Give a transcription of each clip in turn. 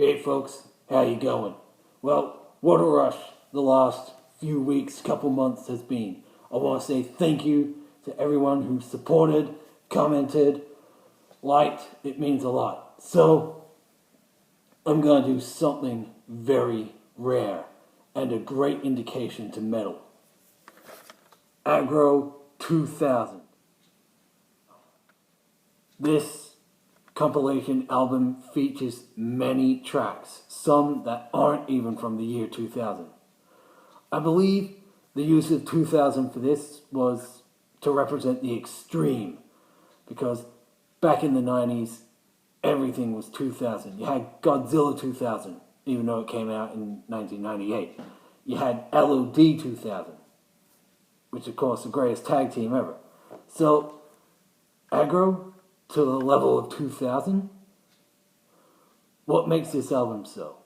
Hey folks, how you going? Well, what a rush the last few weeks, couple months has been. I want to say thank you to everyone who supported, commented, liked. It means a lot. So, I'm going to do something very rare and a great indication to metal. Aggro 2000. This compilation album features many tracks, some that aren't even from the year 2000. I believe the use of 2000 for this was to represent the extreme, because back in the 90s, everything was 2000. You had Godzilla 2000, even though it came out in 1998. You had LOD 2000, which of course the greatest tag team ever. So, Aggro to the level of 2000. What makes this album so?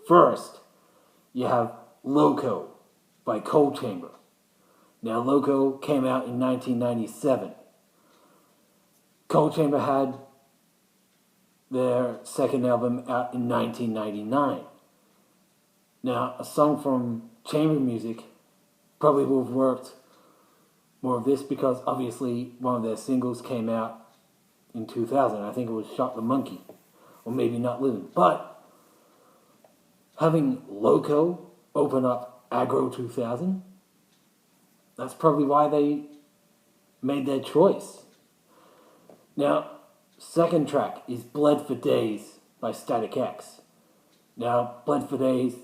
First, you have Loco by Cold Chamber. Now, Loco came out in 1997. Cold Chamber had their second album out in 1999. Now, a song from chamber music probably would have worked more of this because obviously one of their singles came out in 2000. I think it was Shot the Monkey, or maybe Not Living. But having Loco open up Aggro 2000, that's probably why they made their choice. Now, second track is Bled for Days by Static X. Now, Bled for Days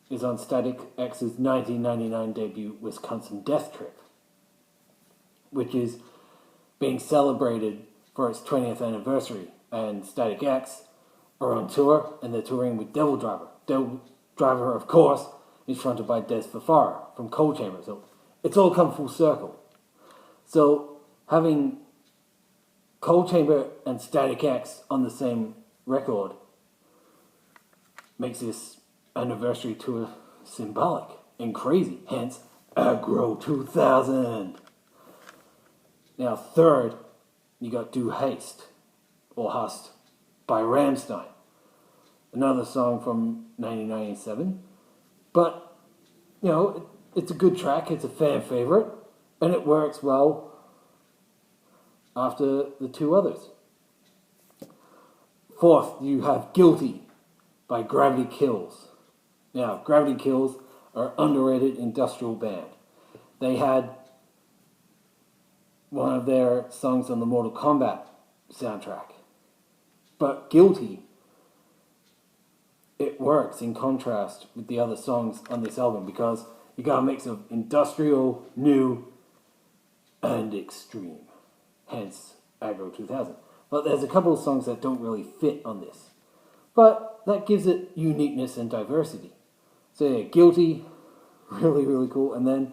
is on Static X's 1999 debut Wisconsin Death Trip, which is being celebrated for its 20th anniversary, and Static X are on tour, and they're touring with Devil Driver. Devil Driver, of course, is fronted by Des Fafara from Cold Chamber, so it's all come full circle. So, having Cold Chamber and Static X on the same record makes this anniversary tour symbolic and crazy, hence Aggro 2000. Now, third, you got Do Haste, or Hast, by Rammstein. Another song from 1997. But, it's a good track, it's a fan favorite, and it works well after the two others. Fourth, you have Guilty by Gravity Kills. Now, Gravity Kills are an underrated industrial band. They had one of their songs on the Mortal Kombat soundtrack. But Guilty, it works in contrast with the other songs on this album because you got a mix of industrial, new, and extreme. Hence, Aggro 2000. But there's a couple of songs that don't really fit on this. But that gives it uniqueness and diversity. So yeah, Guilty, really, really cool. And then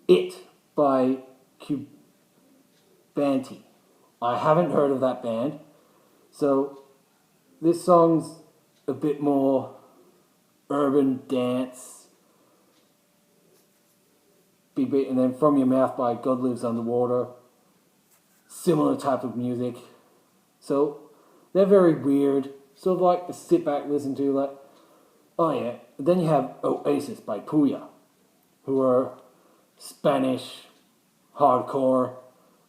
It by Cubanti. I haven't heard of that band. So this song's a bit more urban dance. Big bit, and then From Your Mouth by God Lives Underwater. Similar type of music. So they're very weird. Sort of like to sit back, listen to, like, oh yeah. And then you have Oasis by Puya, who are Spanish hardcore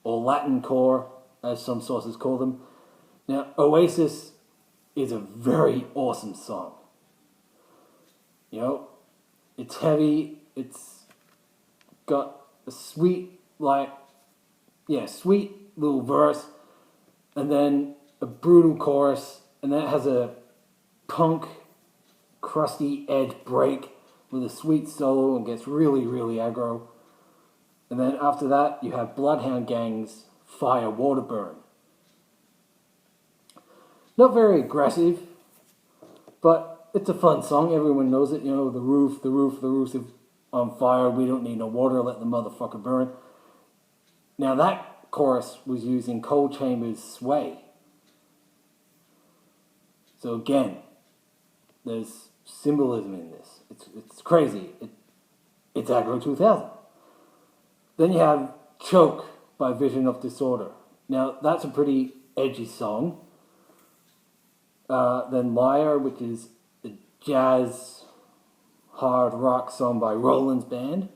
or Latin core, as some sources call them. Now, Oasis is a very awesome song. It's heavy, it's got a sweet little verse, and then a brutal chorus, and then it has a punk, crusty edge break with a sweet solo and gets really, really aggro. And then after that, you have Bloodhound Gang's Fire Water Burn. Not very aggressive, but it's a fun song. Everyone knows it. The roof's on fire. We don't need no water. Let the motherfucker burn. Now that chorus was used in Cold Chamber's Sway. So again, there's symbolism in this. It's crazy. It's Aggro 2000. Then you have Choke by Vision of Disorder. Now, that's a pretty edgy song, Then Liar, which is a jazz hard rock song by Roland's band.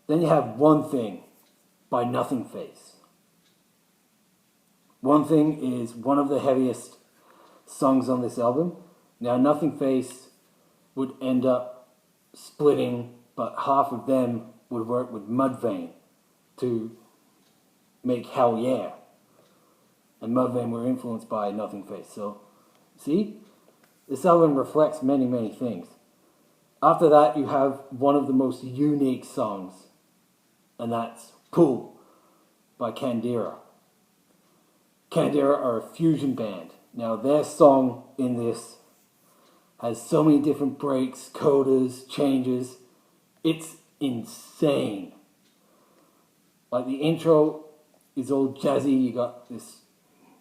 Then you have One Thing by Nothing Face. One Thing is one of the heaviest songs on this album. Now, Nothing Face would end up splitting, but half of them would work with Mudvayne to make Hell Yeah. And Mudvayne were influenced by Nothing Face. So, see? This album reflects many, many things. After that, you have one of the most unique songs, and that's Pool by Candira. Candira are a fusion band. Now, their song in this has so many different breaks, codas, changes. It's insane. Like, the intro is all jazzy. You got this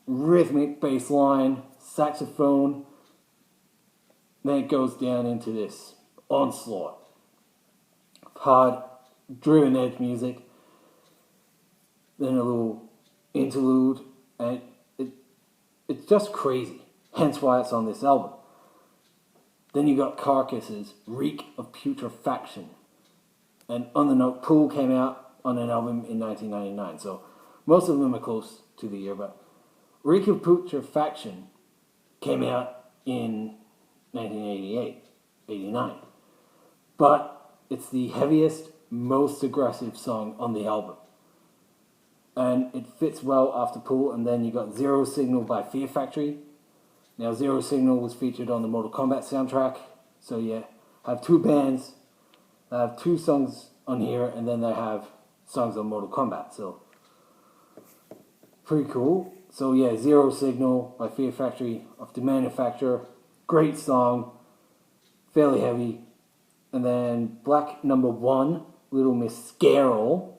rhythmic bass line, saxophone. Then it goes down into this onslaught. Hard, driven edge music. Then a little interlude. And it's just crazy. Hence why it's on this album. Then you got Carcass's Reek of Putrefaction. And on the note, Pool came out on an album in 1999. So most of them are close to the year. But Reek of Putrefaction came out in 1988, 89. But it's the heaviest, most aggressive song on the album. And it fits well after Pool. And then you got Zero Signal by Fear Factory. Now, Zero Signal was featured on the Mortal Kombat soundtrack. So yeah, have two bands. They have two songs on here, and then they have songs on Mortal Kombat. So, pretty cool. So yeah, Zero Signal by Fear Factory of the Manufacturer. Great song. Fairly heavy. And then Black Number 1, Little Miss Scarol.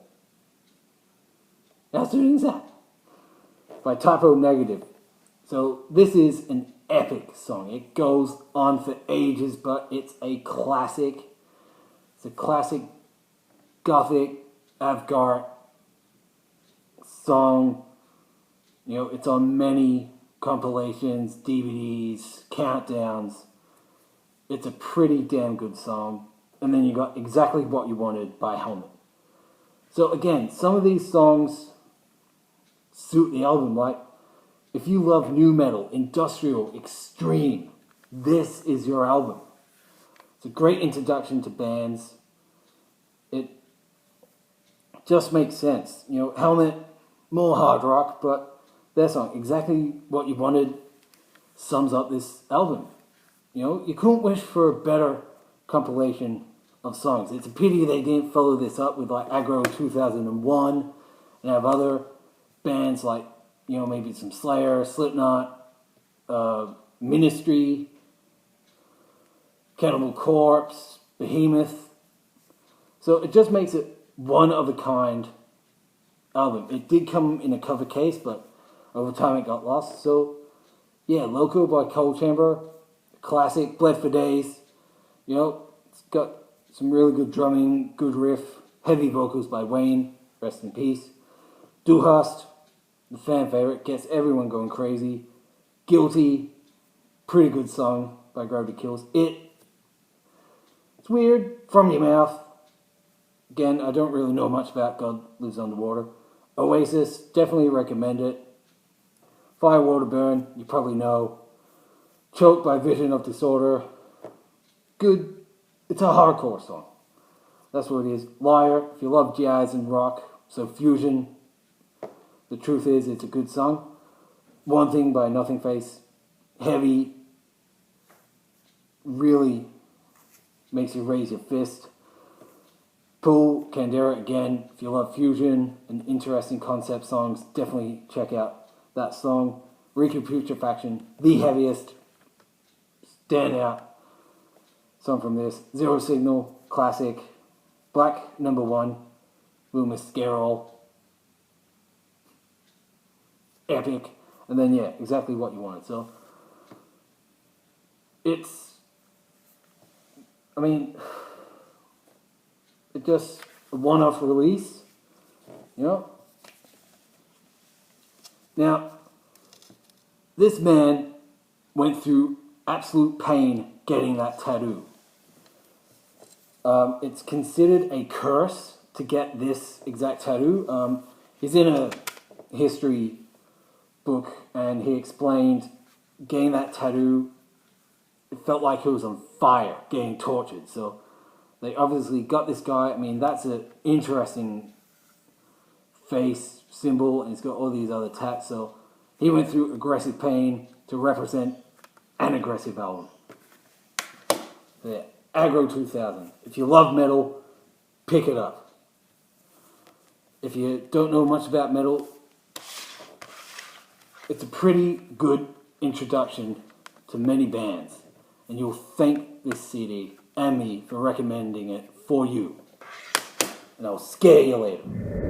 How soon is that? By Typo Negative. So this is an epic song. It goes on for ages, but it's a classic. It's a classic gothic avant-garde song. You know, it's on many compilations, DVDs, countdowns. It's a pretty damn good song. And then you got Exactly What You Wanted by Helmet. So again, some of these songs suit the album. Like, if you love nu metal, industrial, extreme, this is your album. It's a great introduction to bands. It just makes sense. You know, Helmet, more hard rock, but their song, Exactly What You Wanted, sums up this album. You know, you couldn't wish for a better compilation of songs. It's a pity they didn't follow this up with like Aggro 2001 and have other bands like, you know, maybe some Slayer, Slipknot, Ministry, Cannibal Corpse, Behemoth. So it just makes it one of a kind album. It did come in a cover case, but over time it got lost. So yeah, Loco by Cold Chamber, classic, Bled for Days. You know, it's got some really good drumming, good riff, heavy vocals by Wayne, rest in peace. Du Hast, the fan favorite, gets everyone going crazy. Guilty, pretty good song by Gravity Kills. It's weird, From Your Mouth. Again, I don't really know much about God Lives Underwater. Oasis, definitely recommend it. Fire, Water, Burn, you probably know. Choke by Vision of Disorder. Good. It's a hardcore song. That's what it is. Liar, if you love jazz and rock, so fusion, the truth is it's a good song. One Thing by Nothing Face. Heavy. Really makes you raise your fist. Pool, Candera, again, if you love fusion and interesting concept songs, definitely check out that song. Reek of Putrefaction, the heaviest, standout song from this. Zero Signal, classic. Black Number 1, Little Miss Scarol, epic. And then yeah, Exactly What You Wanted. So it's, I mean, it's just a one-off release, you know. Now, this man went through absolute pain getting that tattoo. It's considered a curse to get this exact tattoo. He's in a history book and he explained getting that tattoo, it felt like he was on fire, getting tortured. So they obviously got this guy. I mean, that's an interesting face symbol, and he's got all these other tats. So he went through aggressive pain to represent an aggressive album. So yeah, Aggro 2000. If you love metal, pick it up. If you don't know much about metal, it's a pretty good introduction to many bands. And you'll thank this CD and me for recommending it for you. And I'll scare you later.